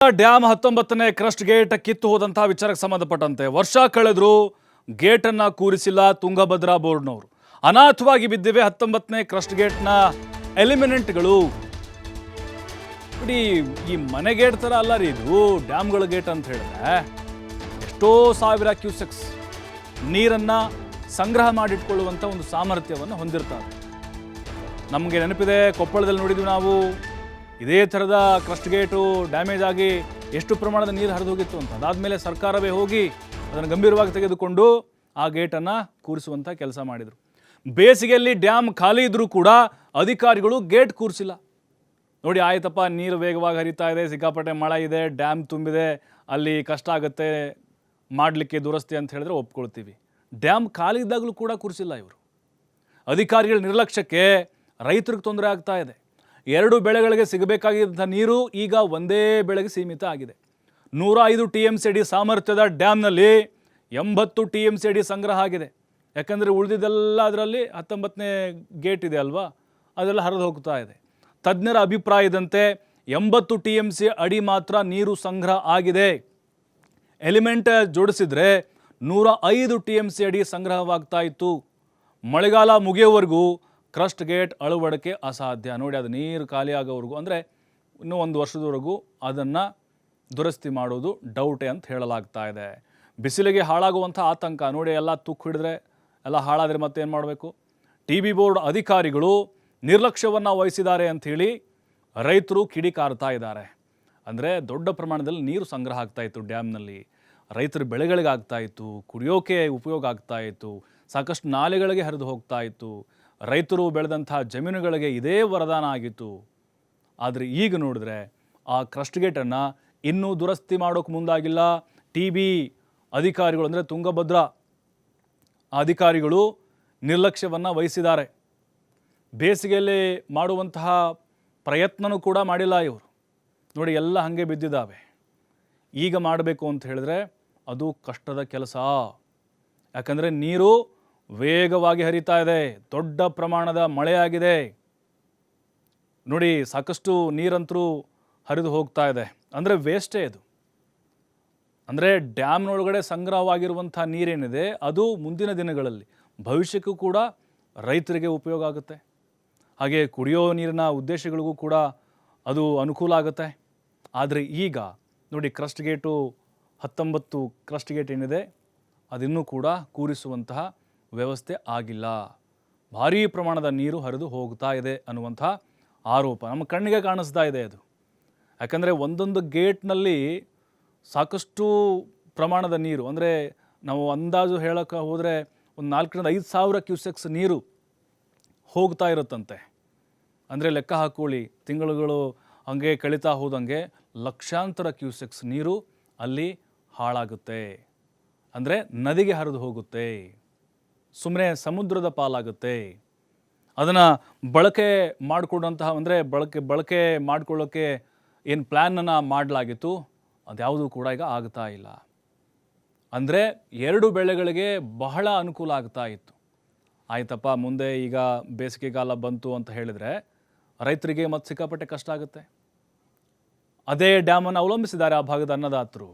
Dam 19ನೇ crust gate ಕಿತ್ತು ಹೋದಂತಹ ವಿಚಾರಕ್ಕೆ ಸಂಬಂಧಪಟ್ಟಂತೆ ವರ್ಷ ಕಳೆದರೂ ಗೇಟನ್ನು ಕೂರಿಸಿಲ್ಲ ತುಂಗಭದ್ರಾ ಬೋರ್ಡ್ನವರು. ಅನಾಥವಾಗಿ ಬಿದ್ದಿವೆ 19ನೇ ಕ್ರಸ್ಟ್ ಗೇಟ್ನ ಎಲಿಮೆಂಟ್ಗಳು. ಬಿಡಿ, ಈ ಮನೆ ಗೇಟ್ ಥರ ಅಲ್ಲ ರೀ ಇದು, ಡ್ಯಾಮ್ಗಳ ಗೇಟ್ ಅಂತ ಹೇಳಿದ್ರೆ ಎಷ್ಟೋ ಸಾವಿರ ಕ್ಯೂಸೆಕ್ಸ್ ನೀರನ್ನು ಸಂಗ್ರಹ ಮಾಡಿಟ್ಕೊಳ್ಳುವಂಥ ಒಂದು ಸಾಮರ್ಥ್ಯವನ್ನು ಹೊಂದಿರ್ತಾರೆ. ನಮಗೆ ನೆನಪಿದೆ, ಕೊಪ್ಪಳದಲ್ಲಿ ನೋಡಿದ್ವಿ ನಾವು, ಇದೇ ಥರದ ಕ್ರಸ್ಟ್ ಗೇಟು ಡ್ಯಾಮೇಜ್ ಆಗಿ ಎಷ್ಟು ಪ್ರಮಾಣದ ನೀರು ಹರಿದು ಹೋಗಿತ್ತು ಅಂತ. ಅದಾದಮೇಲೆ ಸರ್ಕಾರವೇ ಹೋಗಿ ಅದನ್ನು ಗಂಭೀರವಾಗಿ ತೆಗೆದುಕೊಂಡು ಆ ಗೇಟನ್ನು ಕೂರಿಸುವಂಥ ಕೆಲಸ ಮಾಡಿದರು. ಬೇಸಿಗೆಯಲ್ಲಿ ಡ್ಯಾಮ್ ಖಾಲಿ ಇದ್ದರೂ ಕೂಡ ಅಧಿಕಾರಿಗಳು ಗೇಟ್ ಕೂರಿಸಿಲ್ಲ. ನೋಡಿ, ಆಯ್ತಪ್ಪ, ನೀರು ವೇಗವಾಗಿ ಹರಿತಾ ಇದೆ, ಸಿಕ್ಕಾಪಟ್ಟೆ ಮಳೆ ಇದೆ, ಡ್ಯಾಮ್ ತುಂಬಿದೆ, ಅಲ್ಲಿ ಕಷ್ಟ ಆಗುತ್ತೆ ಮಾಡಲಿಕ್ಕೆ ದುರಸ್ತಿ ಅಂತ ಹೇಳಿದ್ರೆ ಒಪ್ಕೊಳ್ತೀವಿ. ಡ್ಯಾಮ್ ಖಾಲಿ ಇದ್ದಾಗಲೂ ಕೂಡ ಕೂರಿಸಿಲ್ಲ ಇವರು. ಅಧಿಕಾರಿಗಳ ನಿರ್ಲಕ್ಷ್ಯಕ್ಕೆ ರೈತರಿಗೆ ತೊಂದರೆ ಆಗ್ತಾ ಇದೆ. 2 ಬೆಳೆಗಳಿಗೆ ಸಿಗಬೇಕಾಗಿದ್ದ ನೀರು ಈಗ ಒಂದೇ ಬೆಳೆಗೆ ಸೀಮಿತ ಆಗಿದೆ. 105 TMCD ಸಾಮರ್ಥ್ಯದ ಡ್ಯಾಮ್ನಲ್ಲಿ 80 TMCD ಸಂಗ್ರಹ ಆಗಿದೆ. ಯಾಕಂದರೆ ಉಳಿದಿದ್ದೆಲ್ಲ ಅದರಲ್ಲಿ 19ನೇ ಗೇಟ್ ಇದೆ ಅಲ್ವಾ, ಅದೆಲ್ಲ ಹರಿದು ಹೋಗ್ತಾ ಇದೆ. ತಜ್ಞರ ಅಭಿಪ್ರಾಯದಂತೆ 80 TMC ಅಡಿ ಮಾತ್ರ ನೀರು ಸಂಗ್ರಹ ಆಗಿದೆ. ಎಲಿಮೆಂಟ್ ಜೋಡಿಸಿದರೆ 105 TMC ಅಡಿ ಸಂಗ್ರಹವಾಗ್ತಾ ಇತ್ತು. ಮಳೆಗಾಲ ಮುಗಿಯೋವರೆಗೂ ಕ್ರಸ್ಟ್ ಗೇಟ್ ಅಳವಡಿಕೆ ಅಸಾಧ್ಯ. ನೋಡಿ, ಅದು ನೀರು ಖಾಲಿ ಆಗೋವರೆಗೂ, ಅಂದರೆ ಇನ್ನೂ 1 ವರ್ಷದವರೆಗೂ ಅದನ್ನು ದುರಸ್ತಿ ಮಾಡೋದು ಡೌಟೇ ಅಂತ ಹೇಳಲಾಗ್ತಾ ಇದೆ. ಬಿಸಿಲಿಗೆ ಹಾಳಾಗುವಂಥ ಆತಂಕ ನೋಡಿ, ಎಲ್ಲ ತುಕ್ಕು ಹಿಡಿದ್ರೆ ಎಲ್ಲ ಹಾಳಾದರೆ ಮತ್ತೇನು ಮಾಡಬೇಕು? TB ಬೋರ್ಡ್ ಅಧಿಕಾರಿಗಳು ನಿರ್ಲಕ್ಷ್ಯವನ್ನು ವಹಿಸಿದ್ದಾರೆ ಅಂಥೇಳಿ ರೈತರು ಕಿಡಿಕಾರ್ತಾ ಇದ್ದಾರೆ. ಅಂದರೆ ದೊಡ್ಡ ಪ್ರಮಾಣದಲ್ಲಿ ನೀರು ಸಂಗ್ರಹ ಆಗ್ತಾಯಿತ್ತು ಡ್ಯಾಮ್ನಲ್ಲಿ, ರೈತರ ಬೆಳೆಗಳಿಗಾಗ್ತಾ ಇತ್ತು, ಕುಡಿಯೋಕೆ ಉಪಯೋಗ ಆಗ್ತಾ ಇತ್ತು, ಸಾಕಷ್ಟು ನಾಲೆಗಳಿಗೆ ಹರಿದು ಹೋಗ್ತಾ ಇತ್ತು, ರೈತರು ಬೆಳೆದಂಥ ಜಮೀನುಗಳಿಗೆ ಇದೇ ವರದಾನ ಆಗಿತ್ತು. ಆದರೆ ಈಗ ನೋಡಿದ್ರೆ ಆ ಕ್ರಸ್ಟ್ ಗೇಟನ್ನು ಇನ್ನೂ ದುರಸ್ತಿ ಮಾಡೋಕ್ಕೆ ಮುಂದಾಗಿಲ್ಲ. TB ಅಧಿಕಾರಿಗಳು, ಅಂದರೆ ತುಂಗಭದ್ರಾ ಅಧಿಕಾರಿಗಳು ನಿರ್ಲಕ್ಷ್ಯವನ್ನು ವಹಿಸಿದ್ದಾರೆ. ಬೇಸಿಗೆಯಲ್ಲಿ ಮಾಡುವಂತಹ ಪ್ರಯತ್ನನೂ ಕೂಡ ಮಾಡಿಲ್ಲ ಇವರು. ನೋಡಿ, ಎಲ್ಲ ಹಾಗೆ ಬಿದ್ದಿದ್ದಾವೆ. ಈಗ ಮಾಡಬೇಕು ಅಂತ ಹೇಳಿದ್ರೆ ಅದು ಕಷ್ಟದ ಕೆಲಸ. ಯಾಕಂದರೆ ನೀರು ವೇಗವಾಗಿ ಹರಿತಾ ಇದೆ, ದೊಡ್ಡ ಪ್ರಮಾಣದ ಮಳೆಯಾಗಿದೆ. ನೋಡಿ, ಸಾಕಷ್ಟು ನೀರಂತರೂ ಹರಿದು ಹೋಗ್ತಾ ಇದೆ. ಅಂದರೆ ವೇಸ್ಟೇ ಇದು. ಅಂದರೆ ಡ್ಯಾಮ್ನೊಳಗಡೆ ಸಂಗ್ರಹವಾಗಿರುವಂಥ ನೀರೇನಿದೆ ಅದು ಮುಂದಿನ ದಿನಗಳಲ್ಲಿ ಭವಿಷ್ಯಕ್ಕೂ ಕೂಡ ರೈತರಿಗೆ ಉಪಯೋಗ ಆಗುತ್ತೆ. ಹಾಗೆ ಕುಡಿಯೋ ನೀರಿನ ಉದ್ದೇಶಗಳಿಗೂ ಕೂಡ ಅದು ಅನುಕೂಲ ಆಗುತ್ತೆ. ಆದರೆ ಈಗ ನೋಡಿ, ಕ್ರಸ್ಟ್ ಗೇಟು 19 ಕ್ರಸ್ಟ್ ಗೇಟ್ ಏನಿದೆ ಅದಿನ್ನೂ ಕೂಡ ಕೂರಿಸುವಂತಹ ವ್ಯವಸ್ಥೆ ಆಗಿಲ್ಲ. ಭಾರೀ ಪ್ರಮಾಣದ ನೀರು ಹರಿದು ಹೋಗ್ತಾ ಇದೆ ಅನ್ನುವಂಥ ಆರೋಪ ನಮ್ಮ ಕಣ್ಣಿಗೆ ಕಾಣಿಸ್ತಾ ಇದೆ ಅದು. ಯಾಕಂದರೆ ಒಂದೊಂದು ಗೇಟ್ನಲ್ಲಿ ಸಾಕಷ್ಟು ಪ್ರಮಾಣದ ನೀರು, ಅಂದರೆ ನಾವು ಅಂದಾಜು ಹೇಳೋಕ್ಕೆ ಹೋದರೆ ಒಂದು 4,000 to 5,000 ಕ್ಯೂಸೆಕ್ಸ್ ನೀರು ಹೋಗ್ತಾ ಇರುತ್ತಂತೆ. ಅಂದರೆ ಲೆಕ್ಕ ಹಾಕೊಳ್ಳಿ, ತಿಂಗಳುಗಳು ಹಂಗೆ ಕಳೀತಾ ಹೋದಂಗೆ ಲಕ್ಷಾಂತರ ಕ್ಯೂಸೆಕ್ಸ್ ನೀರು ಅಲ್ಲಿ ಹಾಳಾಗುತ್ತೆ. ಅಂದರೆ ನದಿಗೆ ಹರಿದು ಹೋಗುತ್ತೆ, ಸುಮ್ಮನೆ ಸಮುದ್ರದ ಪಾಲಾಗುತ್ತೆ. ಅದನ್ನು ಬಳಕೆ ಮಾಡಿಕೊಂಡಂತಹ, ಅಂದರೆ ಬಳಕೆ ಮಾಡಿಕೊಳ್ಳೋಕ್ಕೆ ಏನು ಪ್ಲ್ಯಾನನ್ನು ಮಾಡಲಾಗಿತ್ತು ಅದ್ಯಾವುದೂ ಕೂಡ ಈಗ ಆಗ್ತಾ ಇಲ್ಲ. ಅಂದರೆ 2 ಬೆಳೆಗಳಿಗೆ ಬಹಳ ಅನುಕೂಲ ಆಗ್ತಾ ಇತ್ತು. ಆಯ್ತಪ್ಪ, ಮುಂದೆ ಈಗ ಬೇಸಿಗೆಗಾಲ ಬಂತು ಅಂತ ಹೇಳಿದರೆ ರೈತರಿಗೆ ಮತ್ತೆ ಸಿಕ್ಕಾಪಟ್ಟೆ ಕಷ್ಟ ಆಗುತ್ತೆ. ಅದೇ ಡ್ಯಾಮನ್ನು ಅವಲಂಬಿಸಿದ್ದಾರೆ ಆ ಭಾಗದ ಅನ್ನದಾತರು.